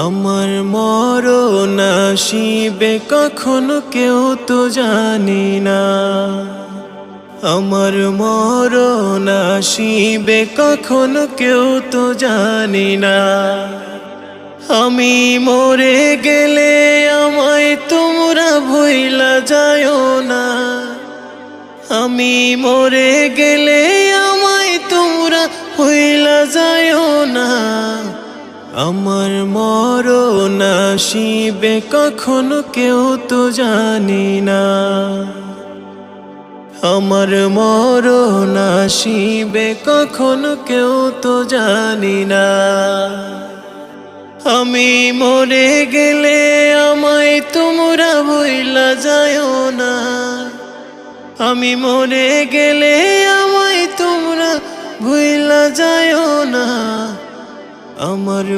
আমার মরণ আসিবে কখনো কেউ তো জানি না। আমার মরণ আসিবে কখনো কেউ তো জানি না। আমি মরে গেলে আমায় তোমরা ভুইলা যায়ও না। আমি মরে গেলে আমায় তোমরা ভুইলা যায়ও না। আমার মরণ আসিবে কখনো কেউ তো জানি না। আমার মরণ আসিবে কখনো কেউ তো জানি না। আমি মরে গেলে আমায় তোমরা ভুইলা যায়ও না। আমি মরে গেলে আমায় তোমরা ভুইলা যায়ও না। আমার